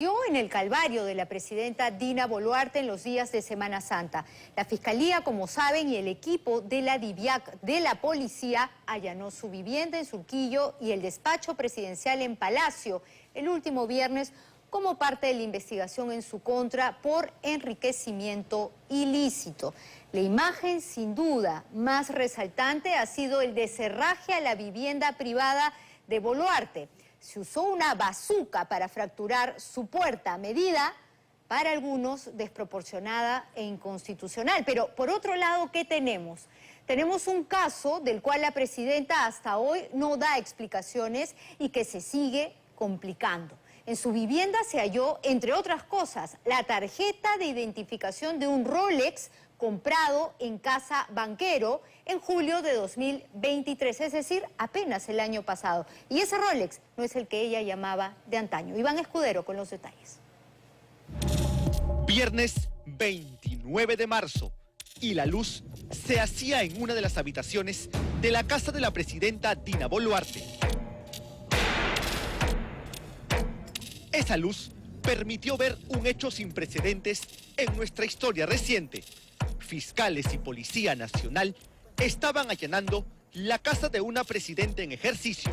En el calvario de la presidenta Dina Boluarte en los días de Semana Santa. La Fiscalía, como saben, y el equipo de la DIVIAC de la policía allanó su vivienda en Surquillo y el despacho presidencial en Palacio el último viernes como parte de la investigación en su contra por enriquecimiento ilícito. La imagen, sin duda, más resaltante ha sido el descerraje a la vivienda privada de Boluarte. Se usó una bazuca para fracturar su puerta, medida para algunos desproporcionada e inconstitucional. Pero por otro lado, ¿qué tenemos? Tenemos un caso del cual la presidenta hasta hoy no da explicaciones y que se sigue complicando. En su vivienda se halló, entre otras cosas, la tarjeta de identificación de un Rolex comprado en Casa Banquero en julio de 2023, es decir, apenas el año pasado. Y ese Rolex no es el que ella llamaba de antaño. Iván Escudero con los detalles. Viernes 29 de marzo y la luz se hacía en una de las habitaciones de la casa de la presidenta Dina Boluarte. Esa luz permitió ver un hecho sin precedentes en nuestra historia reciente. Fiscales y Policía Nacional estaban allanando la casa de una presidenta en ejercicio.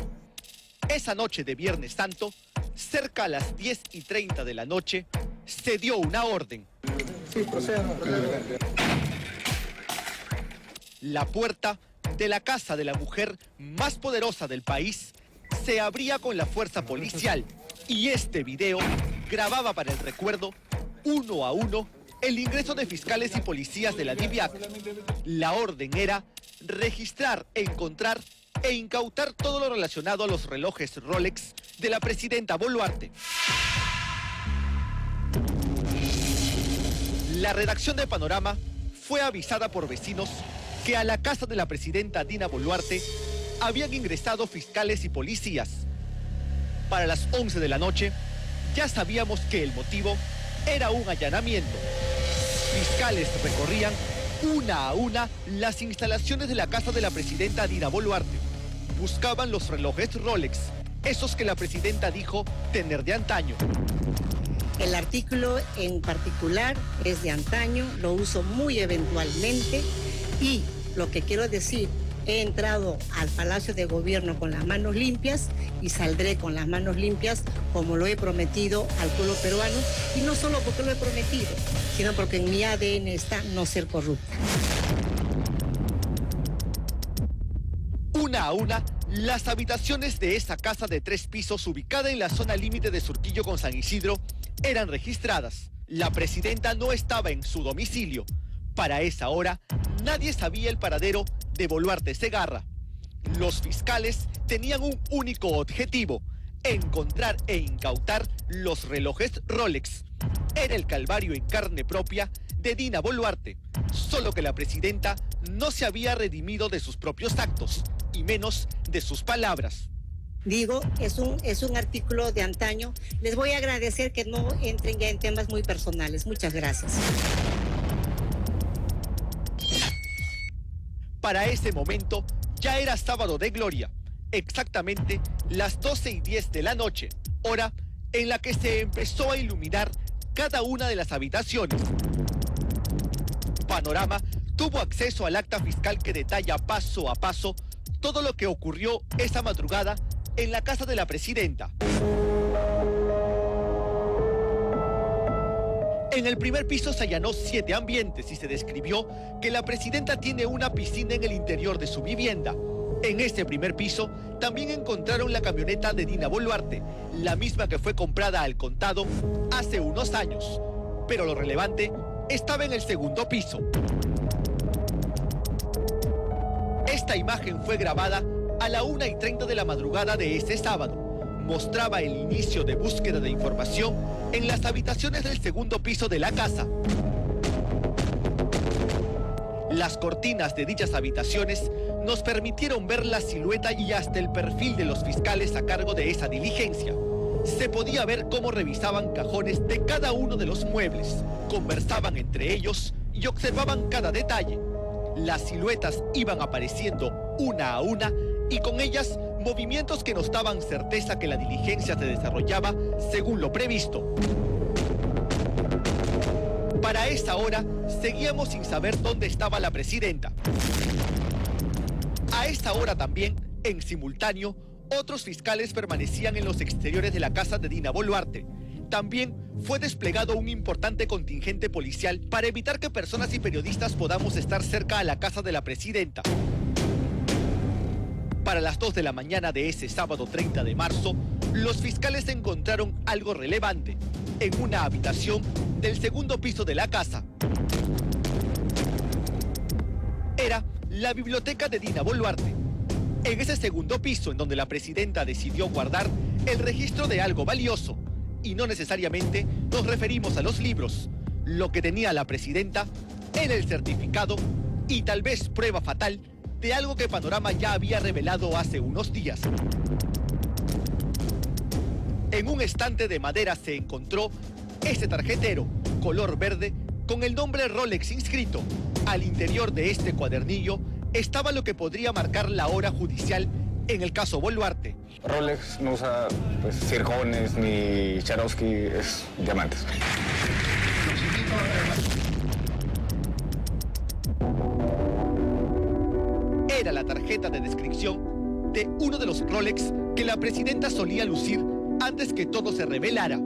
Esa noche de Viernes Santo, cerca a las 10:30 de la noche, se dio una orden. Sí, proceda. La puerta de la casa de la mujer más poderosa del país se abría con la fuerza policial y este video grababa para el recuerdo, uno a uno, el ingreso de fiscales y policías de la DIVIAC. La orden era registrar, encontrar e incautar todo lo relacionado a los relojes Rolex de la presidenta Boluarte. La redacción de Panorama fue avisada por vecinos que a la casa de la presidenta Dina Boluarte habían ingresado fiscales y policías. Para las 11 de la noche ya sabíamos que el motivo era un allanamiento. Fiscales recorrían una a una las instalaciones de la casa de la presidenta Dina Boluarte. Buscaban los relojes Rolex, esos que la presidenta dijo tener de antaño. El artículo en particular es de antaño, lo uso muy eventualmente y lo que quiero decir, he entrado al Palacio de Gobierno con las manos limpias y saldré con las manos limpias como lo he prometido al pueblo peruano, y no solo porque lo he prometido, sino porque en mi ADN está no ser corrupta. Una a una, las habitaciones de esa casa de 3 pisos ubicada en la zona límite de Surquillo con San Isidro eran registradas. La presidenta no estaba en su domicilio. Para esa hora, nadie sabía el paradero de Boluarte Segarra. Los fiscales tenían un único objetivo: encontrar e incautar los relojes Rolex. Era el calvario en carne propia de Dina Boluarte, solo que la presidenta no se había redimido de sus propios actos, y menos de sus palabras. Digo, es un artículo de antaño. Les voy a agradecer que no entren ya en temas muy personales. Muchas gracias. Para ese momento ya era sábado de gloria, exactamente las 12:10 de la noche, hora en la que se empezó a iluminar cada una de las habitaciones. Panorama tuvo acceso al acta fiscal que detalla paso a paso todo lo que ocurrió esa madrugada en la casa de la presidenta. En el primer piso se allanó 7 ambientes y se describió que la presidenta tiene una piscina en el interior de su vivienda. En este primer piso también encontraron la camioneta de Dina Boluarte, la misma que fue comprada al contado hace unos años. Pero lo relevante estaba en el segundo piso. Esta imagen fue grabada a la 1:30 de la madrugada de ese sábado. Mostraba el inicio de búsqueda de información en las habitaciones del segundo piso de la casa. Las cortinas de dichas habitaciones nos permitieron ver la silueta y hasta el perfil de los fiscales a cargo de esa diligencia. Se podía ver cómo revisaban cajones de cada uno de los muebles, conversaban entre ellos y observaban cada detalle. Las siluetas iban apareciendo una a una y con ellas movimientos que nos daban certeza que la diligencia se desarrollaba según lo previsto. Para esa hora, seguíamos sin saber dónde estaba la presidenta. A esta hora también, en simultáneo, otros fiscales permanecían en los exteriores de la casa de Dina Boluarte. También fue desplegado un importante contingente policial para evitar que personas y periodistas podamos estar cerca a la casa de la presidenta. Para las 2 de la mañana de ese sábado 30 de marzo, los fiscales encontraron algo relevante en una habitación del segundo piso de la casa. Era la biblioteca de Dina Boluarte. En ese segundo piso, en donde la presidenta decidió guardar el registro de algo valioso, y no necesariamente nos referimos a los libros. Lo que tenía la presidenta era el certificado y tal vez prueba fatal de algo que Panorama ya había revelado hace unos días. En un estante de madera se encontró ese tarjetero color verde con el nombre Rolex inscrito. Al interior de este cuadernillo estaba lo que podría marcar la hora judicial en el caso Boluarte. Rolex no usa circones ni Swarovski, es diamantes. Era la tarjeta de descripción de uno de los Rolex que la presidenta solía lucir antes que todo se revelara.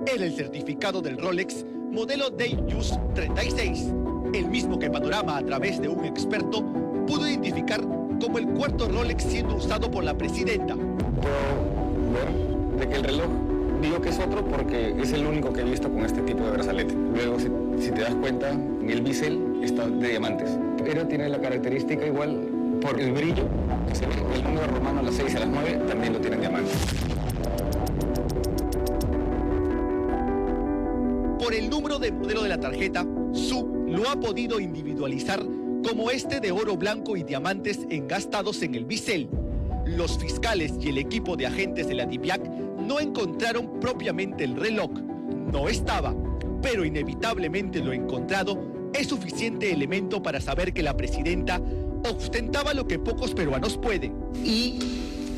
Era el certificado del Rolex modelo Datejust 36, el mismo que Panorama, a través de un experto, pudo identificar como el cuarto Rolex siendo usado por la presidenta. Puedo ver de que el reloj digo que es otro porque es el único que he visto con este tipo de brazalete. Luego, si te das cuenta, el bisel está de diamantes. Pero tiene la característica igual por el brillo que se ve. El número romano a las 6 y a las 9 también lo tienen diamantes. Por el número de modelo de la tarjeta, Su lo ha podido individualizar como este de oro blanco y diamantes engastados en el bisel. Los fiscales y el equipo de agentes de la DIVIAC no encontraron propiamente el reloj. No estaba, pero inevitablemente lo encontrado es suficiente elemento para saber que la presidenta ostentaba lo que pocos peruanos pueden. Y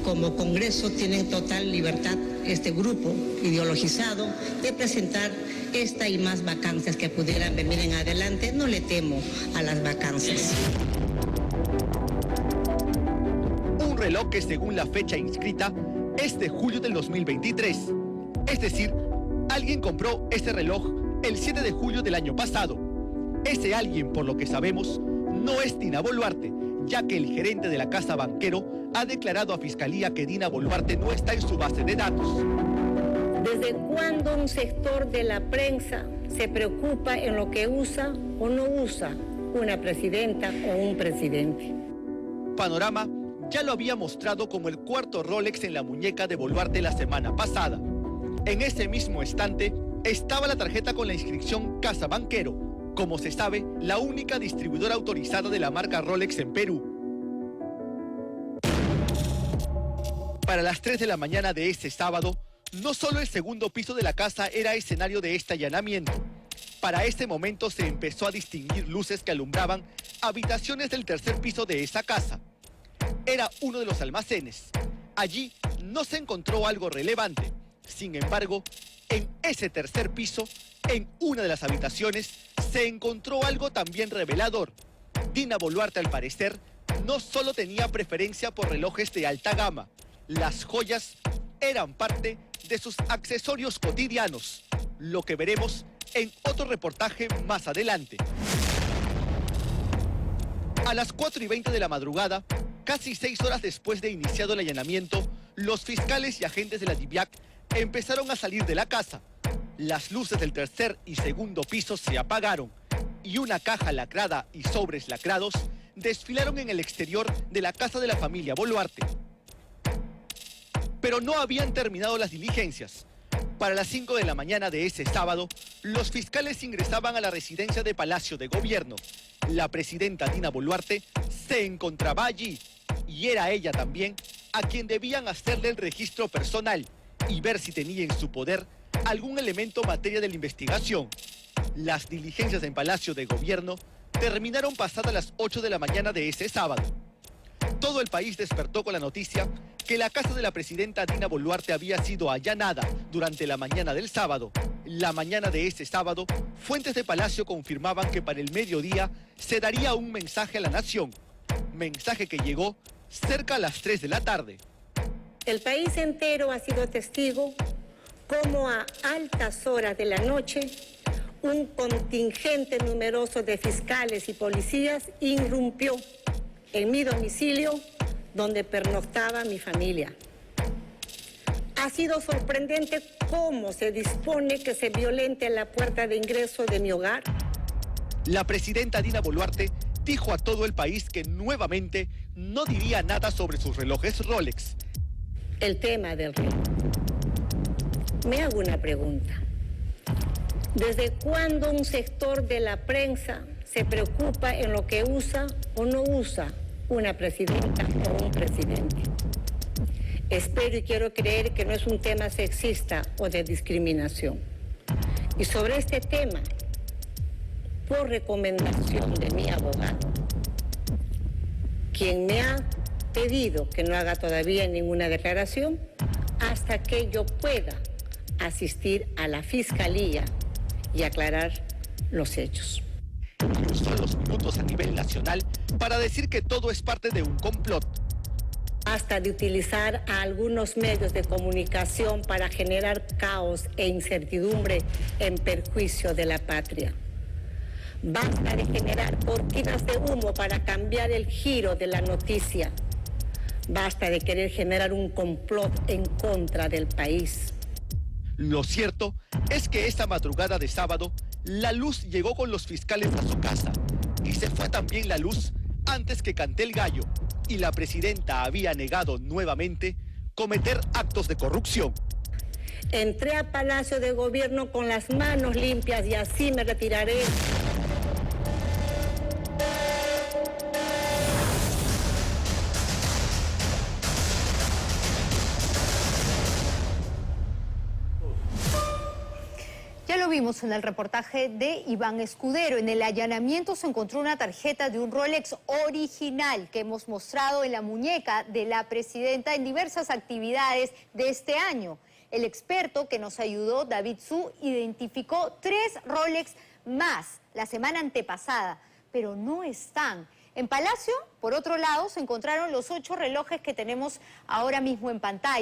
como Congreso tienen total libertad este grupo ideologizado de presentar esta y más vacancias que pudieran venir en adelante. No le temo a las vacancias. Un reloj que, según la fecha inscrita, es de julio del 2023. Es decir, alguien compró ese reloj el 7 de julio del año pasado. Ese alguien, por lo que sabemos, no es Dina Boluarte, ya que el gerente de la casa Banquero ha declarado a Fiscalía que Dina Boluarte no está en su base de datos. ¿Desde cuándo un sector de la prensa se preocupa en lo que usa o no usa una presidenta o un presidente? Panorama ya lo había mostrado como el cuarto Rolex en la muñeca de Boluarte la semana pasada. En ese mismo estante estaba la tarjeta con la inscripción Casa Banquero, como se sabe, la única distribuidora autorizada de la marca Rolex en Perú. Para las 3 de la mañana de ese sábado, no solo el segundo piso de la casa era escenario de este allanamiento. Para ese momento se empezó a distinguir luces que alumbraban habitaciones del tercer piso de esa casa. Era uno de los almacenes. Allí no se encontró algo relevante. Sin embargo, en ese tercer piso, en una de las habitaciones, se encontró algo también revelador. Dina Boluarte, al parecer, no solo tenía preferencia por relojes de alta gama. Las joyas eran parte de sus accesorios cotidianos, lo que veremos en otro reportaje más adelante. A las 4:20 de la madrugada, casi 6 horas después de iniciado el allanamiento, los fiscales y agentes de la DIVIAC empezaron a salir de la casa. Las luces del tercer y segundo piso se apagaron y una caja lacrada y sobres lacrados desfilaron en el exterior de la casa de la familia Boluarte. Pero no habían terminado las diligencias. Para las 5 de la mañana de ese sábado, los fiscales ingresaban a la residencia de Palacio de Gobierno. La presidenta Dina Boluarte se encontraba allí y era ella también a quien debían hacerle el registro personal y ver si tenía en su poder algún elemento materia de la investigación. Las diligencias en Palacio de Gobierno terminaron pasadas las 8 de la mañana de ese sábado. Todo el país despertó con la noticia que la casa de la presidenta Dina Boluarte había sido allanada durante la mañana del sábado. La mañana de ese sábado, fuentes de Palacio confirmaban que para el mediodía se daría un mensaje a la nación. Mensaje que llegó cerca a las 3 de la tarde. El país entero ha sido testigo cómo a altas horas de la noche un contingente numeroso de fiscales y policías irrumpió en mi domicilio donde pernoctaba mi familia. Ha sido sorprendente cómo se dispone que se violente la puerta de ingreso de mi hogar. La presidenta Dina Boluarte dijo a todo el país que nuevamente no diría nada sobre sus relojes Rolex. El tema del reloj. Me hago una pregunta. ¿Desde cuándo un sector de la prensa se preocupa en lo que usa o no usa una presidenta o un presidente? Espero y quiero creer que no es un tema sexista o de discriminación. Y sobre este tema, por recomendación de mi abogado, quien me ha pedido que no haga todavía ninguna declaración hasta que yo pueda asistir a la fiscalía y aclarar los hechos. Y usó los minutos a nivel nacional para decir que todo es parte de un complot. Basta de utilizar a algunos medios de comunicación para generar caos e incertidumbre en perjuicio de la patria. Basta de generar cortinas de humo para cambiar el giro de la noticia. Basta de querer generar un complot en contra del país. Lo cierto es que esta madrugada de sábado, la luz llegó con los fiscales a su casa. Y se fue también la luz antes que cante el gallo. Y la presidenta había negado nuevamente cometer actos de corrupción. Entré a Palacio de Gobierno con las manos limpias y así me retiraré. Ya lo vimos en el reportaje de Iván Escudero. En el allanamiento se encontró una tarjeta de un Rolex original que hemos mostrado en la muñeca de la presidenta en diversas actividades de este año. El experto que nos ayudó, David Su, identificó 3 Rolex más la semana antepasada, pero no están. En Palacio, por otro lado, se encontraron los 8 relojes que tenemos ahora mismo en pantalla.